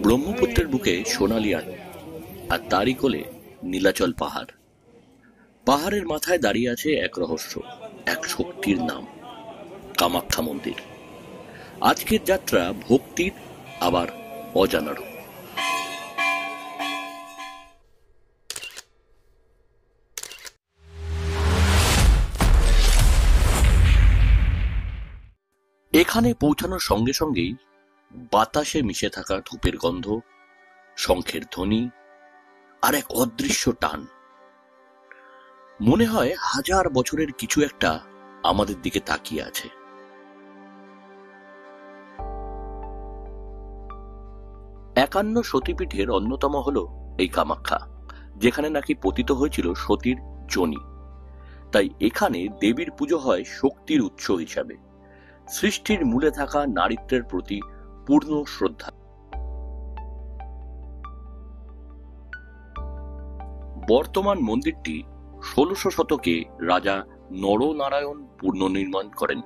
ব্রহ্মপুত্রের বুকে সোনালী আলো, আর তারই কোলে নীলাচল পাহাড়। পাহাড়ের মাথায় দাঁড়িয়ে আছে এক রহস্য, এক শক্তির নাম, কামাখ্যা মন্দির। আজকের যাত্রা ভক্তির, আবার অজানারও। এখানে পৌঁছানোর সঙ্গে সঙ্গেই বাতাসে মিশে থাকা ধূপের গন্ধ, শঙ্খের ধ্বনি আর এক অদৃশ্য টান। মনে হয় হাজার বছরের কিছু একটা আমাদের দিকে তাকিয়ে আছে। একান্ন সতীপীঠের অন্যতম হলো এই কামাখ্যা, যেখানে নাকি পতিত হয়েছিল সতীর যোনি। তাই এখানে দেবীর পুজো হয় শক্তির উৎস হিসাবে, সৃষ্টির মূলে থাকা নারীত্বের প্রতি পূর্ণ শ্রদ্ধা। বর্তমান মন্দিরটি ১৬০০ শতকে রাজা নরনারায়ণ পুনর্নির্মাণ করেন।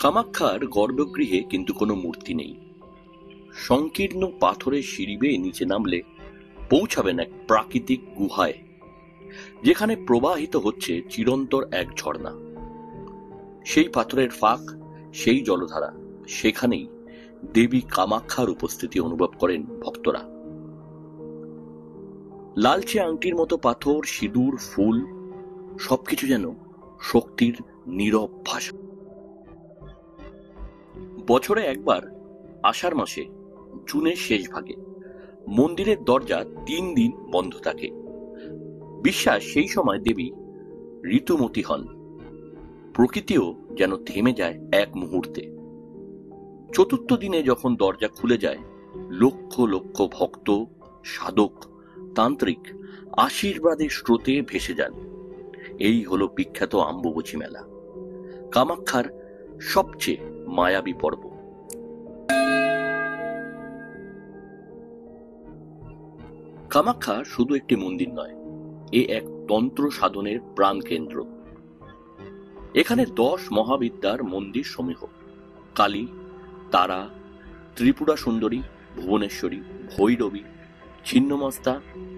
কামাখ্যার গর্ভগৃহে কিন্তু কোনো মূর্তি নেই। সংকীর্ণ পাথরের সিঁড়ি বেয়ে নিচে নামলে পৌঁছাবেন এক প্রাকৃতিক গুহায়, যেখানে প্রবাহিত হচ্ছে চিরন্তর এক ঝর্ণা। সেই পাথরের ফাঁক, সেই জলধারা, সেখানেই দেবী কামাখ্যার উপস্থিতি অনুভব করেন ভক্তরা। লালচে আংটির মতো পাথর, সিঁদুর, ফুল, সবকিছু যেন শক্তির নীরব ভাষা। বছরে একবার আষাঢ় মাসে জুনের শেষ ভাগে মন্দিরের দরজা ৩ দিন বন্ধ থাকে। বিশ্বাস সেই সময় দেবী ঋতুমতী হন, প্রকৃতিও যেন থেমে যায় এক মুহূর্তে। চতুর্থ দিনে যখন দরজা খুলে যায়, লক্ষ লক্ষ ভক্ত, সাধক, তান্ত্রিক আশীর্বাদের স্রোতে ভেসে যান। এই হলো বিখ্যাত অম্বুবাচী মেলা, কামাখ্যার সবচেয়ে মায়াবী পর্ব। কামাখ্যা শুধু একটি মন্দির নয়, এ এক তন্ত্র সাধনের প্রাণ কেন্দ্র। এখানে ১০ মহাবিদ্যার মন্দির সমূহ, কালী, তারা, ত্রিপুরা সুন্দরী, ভুবনেশ্বরী, ভৈরবী, ছিন্নমস্তা,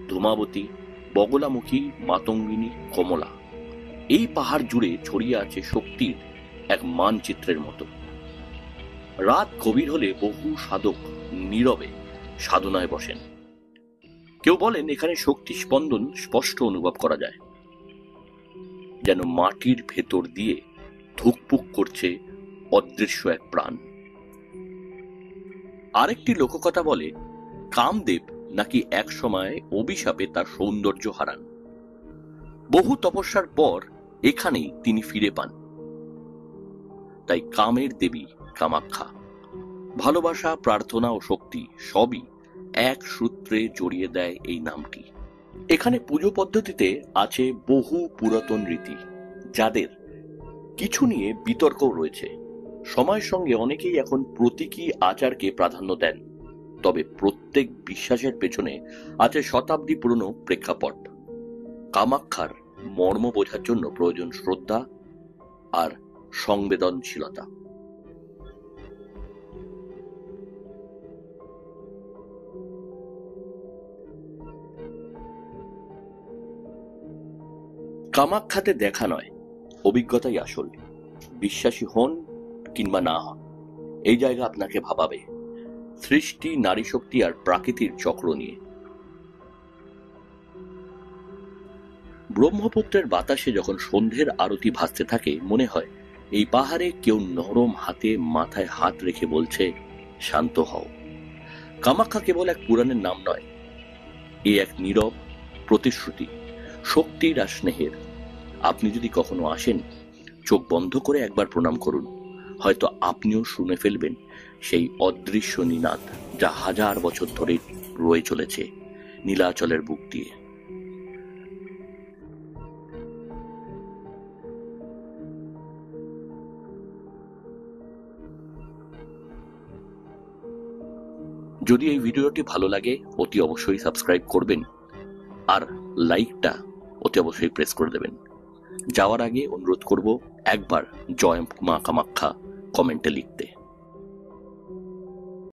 ধূমাবতী, বগলামুখী, মাতঙ্গিনী, কমলা। এই পাহাড় জুড়ে ছড়িয়ে আছে শক্তির এক মানচিত্রের মতো। রাত গভীর হলে বহু সাধক নীরবে সাধনায় বসেন। কেউ বলেন এখানে শক্তি স্পন্দন স্পষ্ট অনুভব করা যায়, যেন মাটির ভেতর দিয়ে ধুকপুক করছে অদৃশ্য এক প্রাণ। আরেকটি লোককথা বলে, কামদেব নাকি এক সময় অভিশাপে তার সৌন্দর্য হারান। বহু তপস্যার পর এখানেই তিনি ফিরে পান। তাই কামের দেবী কামাখ্যা, ভালোবাসা, প্রার্থনা ও শক্তি সবই এক সূত্রে জড়িয়ে দেয় এই নামটি। এখানে পুজো পদ্ধতিতে আছে বহু পুরাতন রীতি, যাদের কিছু নিয়ে বিতর্কও রয়েছে। সময়ের সঙ্গে অনেকেই এখন প্রতীকী আচারকে প্রাধান্য দেন, তবে প্রত্যেক বিশ্বাসের পেছনে আছে শতাব্দী পুরনো প্রেক্ষাপট। কামাখ্যার মর্ম বোঝার জন্য প্রয়োজন শ্রদ্ধা আর সংবেদনশীলতা। কামাখ্যাতে দেখা নয়, অভিজ্ঞতাই আসল। বিশ্বাসী হন কিংবা না হন, এই জায়গা আপনাকে ভাবাবে সৃষ্টি, নারী শক্তি আর প্রাকৃতির চক্র নিয়ে। ব্রহ্মপুত্রের বাতাসে যখন সন্ধ্যের আরতি ভাসতে থাকে, মনে হয় এই পাহাড়ে কেউ নরম হাতে মাথায় হাত রেখে বলছে, শান্ত হও। কামাখ্যা কেবল এক পুরাণের নাম নয়, এ এক নীরব প্রতিশ্রুতি শক্তির আর স্নেহের। আপনি যদি কখনো আসেন, চোখ বন্ধ করে একবার প্রণাম করুন, হয়তো আপনিও শুনে ফেলবেন সেই অদৃশ্য নিনাদ, যা হাজার বছর ধরে রয়ে চলেছে নীলাচলের বুক দিয়ে। যদি এই ভিডিওটি ভালো লাগে অতি অবশ্যই সাবস্ক্রাইব করবেন আর লাইকটা অতি অবশ্যই প্রেস করে দেবেন। যাওয়ার আগে অনুরোধ করব একবার জয় মা কামাখ্যা কমেন্টে লিখতে।